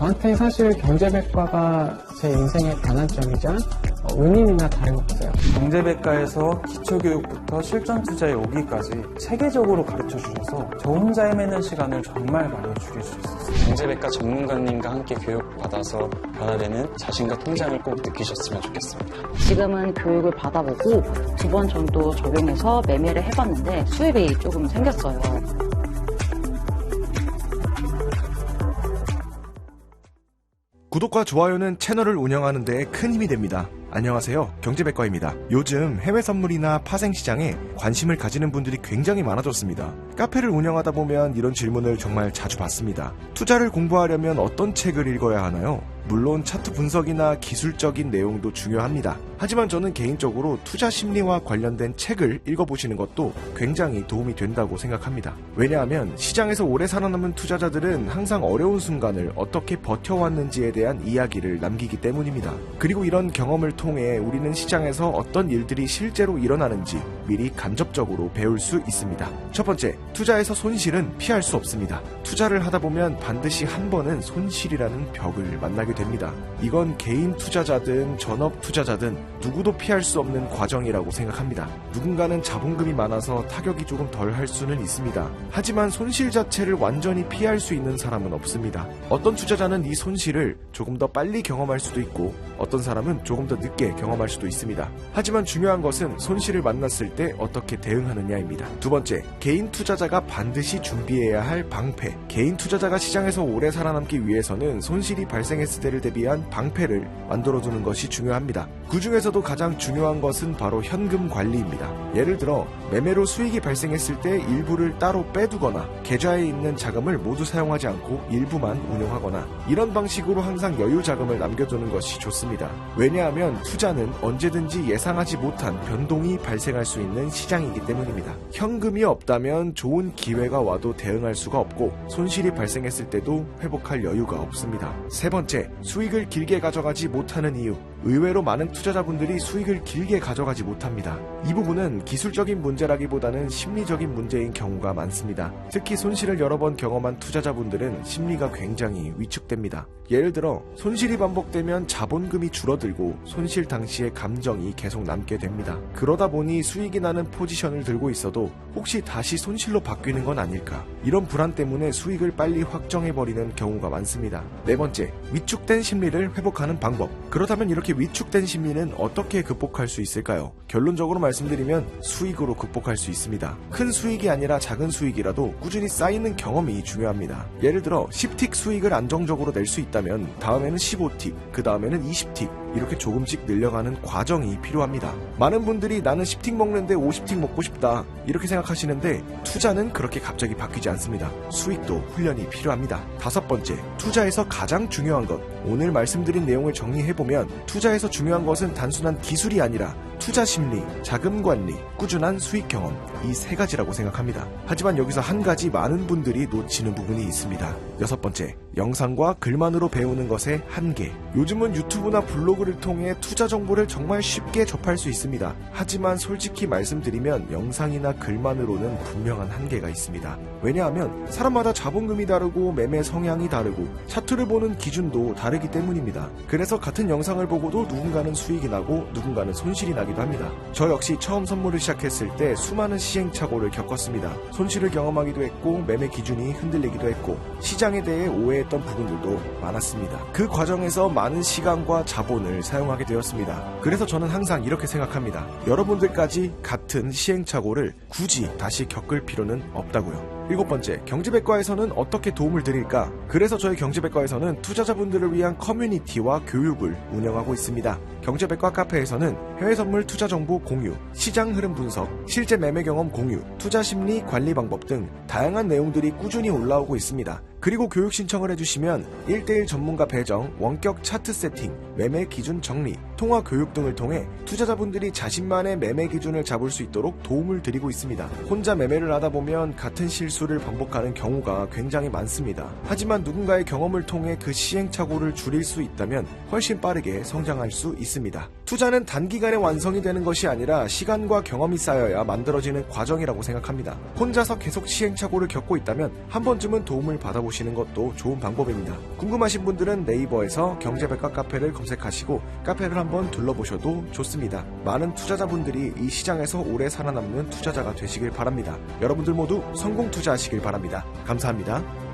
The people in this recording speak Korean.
저한테 사실 경제백과가 제 인생의 반환점이자 은인이나 다름없어요. 경제백과에서 기초교육부터 실전투자에 오기까지 체계적으로 가르쳐 주셔서 저 혼자 헤매는 시간을 정말 많이 줄여주셨어요. 경제백과 전문가님과 함께 교육받아서 변화되는 자신과 통장을 꼭 느끼셨으면 좋겠습니다. 지금은 교육을 받아보고 2번 정도 적용해서 매매를 해봤는데 수입이 조금 생겼어요. 구독과 좋아요는 채널을 운영하는 데 큰 힘이 됩니다. 안녕하세요, 경제백과입니다. 요즘 해외 선물이나 파생시장에 관심을 가지는 분들이 굉장히 많아졌습니다. 카페를 운영하다 보면 이런 질문을 정말 자주 받습니다. 투자를 공부하려면 어떤 책을 읽어야 하나요? 물론 차트 분석이나 기술적인 내용도 중요합니다. 하지만 저는 개인적으로 투자 심리와 관련된 책을 읽어보시는 것도 굉장히 도움이 된다고 생각합니다. 왜냐하면 시장에서 오래 살아남은 투자자들은 항상 어려운 순간을 어떻게 버텨왔는지에 대한 이야기를 남기기 때문입니다. 그리고 이런 경험을 통해 우리는 시장에서 어떤 일들이 실제로 일어나는지 미리 간접적으로 배울 수 있습니다. 첫 번째, 투자에서 손실은 피할 수 없습니다. 투자를 하다 보면 반드시 한 번은 손실이라는 벽을 만나게 됩니다. 이건 개인 투자자든 전업 투자자든 누구도 피할 수 없는 과정이라고 생각합니다. 누군가는 자본금이 많아서 타격이 조금 덜 할 수는 있습니다. 하지만 손실 자체를 완전히 피할 수 있는 사람은 없습니다. 어떤 투자자는 이 손실을 조금 더 빨리 경험할 수도 있고 어떤 사람은 조금 더 늦게 경험할 수도 있습니다. 하지만 중요한 것은 손실을 만났을 때 어떻게 대응하느냐입니다. 두 번째, 개인 투자자가 반드시 준비해야 할 방패. 개인 투자자가 시장에서 오래 살아남기 위해서는 손실이 발생했을 때를 대비한 방패를 만들어두는 것이 중요합니다. 그 중에서도 가장 중요한 것은 바로 현금 관리입니다. 예를 들어 매매로 수익이 발생했을 때 일부를 따로 빼두거나 계좌에 있는 자금을 모두 사용하지 않고 일부만 운용하거나 이런 방식으로 항상 여유 자금을 남겨두는 것이 좋습니다. 왜냐하면 투자는 언제든지 예상하지 못한 변동이 발생할 수 있는 시장이기 때문입니다. 현금이 없다면 좋은 기회가 와도 대응할 수가 없고 손실이 발생했을 때도 회복할 여유가 없습니다. 세 번째, 수익을 길게 가져가지 못하는 이유. 의외로 많은 투자자분들이 수익을 길게 가져가지 못합니다. 이 부분은 기술적인 문제라기보다는 심리적인 문제인 경우가 많습니다. 특히 손실을 여러 번 경험한 투자자분들은 심리가 굉장히 위축됩니다. 예를 들어 손실이 반복되면 자본금이 줄어들고 손실 당시의 감정이 계속 남게 됩니다. 그러다 보니 수익이 나는 포지션을 들고 있어도 혹시 다시 손실로 바뀌는 건 아닐까, 이런 불안 때문에 수익을 빨리 확정해버리는 경우가 많습니다. 네 번째, 위축된 심리를 회복하는 방법. 그렇다면 이렇게 위축된 심리는 어떻게 극복할 수 있을까요? 결론적으로 말씀드리면 수익으로 극복할 수 있습니다. 큰 수익이 아니라 작은 수익이라도 꾸준히 쌓이는 경험이 중요합니다. 예를 들어 10틱 수익을 안정적으로 낼 수 있다면 다음에는 15틱, 그 다음에는 20틱, 이렇게 조금씩 늘려가는 과정이 필요합니다. 많은 분들이 나는 10틱 먹는데 50틱 먹고 싶다, 이렇게 생각하시는데 투자는 그렇게 갑자기 바뀌지 않습니다. 수익도 훈련이 필요합니다. 다섯 번째, 투자에서 가장 중요한 것. 오늘 말씀드린 내용을 정리해보면 투자에서 중요한 것은 단순한 기술이 아니라 투자 심리, 자금 관리, 꾸준한 수익 경험, 이 세 가지라고 생각합니다. 하지만 여기서 한 가지 많은 분들이 놓치는 부분이 있습니다. 여섯 번째, 영상과 글만으로 배우는 것의 한계. 요즘은 유튜브나 블로그를 통해 투자 정보를 정말 쉽게 접할 수 있습니다. 하지만 솔직히 말씀드리면 영상이나 글만으로는 분명한 한계가 있습니다. 왜냐하면 사람마다 자본금이 다르고 매매 성향이 다르고 차트를 보는 기준도 다르기 때문입니다. 그래서 같은 영상을 보고도 누군가는 수익이 나고 누군가는 손실이 나기도 합니다. 저 역시 처음 선물을 시작했을 때 수많은 시행착오를 겪었습니다. 손실을 경험하기도 했고 매매 기준이 흔들리기도 했고 시장에 대해 오해했던 부분들도 많았습니다. 그 과정에서 많은 시간과 자본을 사용하게 되었습니다. 그래서 저는 항상 이렇게 생각합니다. 여러분들까지 같은 시행착오를 굳이 다시 겪을 필요는 없다고요. 일곱 번째, 경제백과에서는 어떻게 도움을 드릴까? 그래서 저희 경제백과에서는 투자자분들을 위한 커뮤니티와 교육을 운영하고 있습니다. 경제백과 카페에서는 해외 선물 투자 정보 공유, 시장 흐름 분석, 실제 매매 경험 공유, 투자 심리 관리 방법 등 다양한 내용들이 꾸준히 올라오고 있습니다. 그리고 교육 신청을 해주시면 1:1 전문가 배정, 원격 차트 세팅, 매매 기준 정리, 통화 교육 등을 통해 투자자분들이 자신만의 매매 기준을 잡을 수 있도록 도움을 드리고 있습니다. 혼자 매매를 하다 보면 같은 실수를 반복하는 경우가 굉장히 많습니다. 하지만 누군가의 경험을 통해 그 시행착오를 줄일 수 있다면 훨씬 빠르게 성장할 수 있습니다. 투자는 단기간에 완성이 되는 것이 아니라 시간과 경험이 쌓여야 만들어지는 과정이라고 생각합니다. 혼자서 계속 시행착오를 겪고 있다면 한 번쯤은 도움을 받아보시는 것도 좋은 방법입니다. 궁금하신 분들은 네이버에서 경제백과 카페를 검색하시고 카페를 한번 둘러보셔도 좋습니다. 많은 투자자분들이 이 시장에서 오래 살아남는 투자자가 되시길 바랍니다. 여러분들 모두 성공 투자하시길 바랍니다. 감사합니다.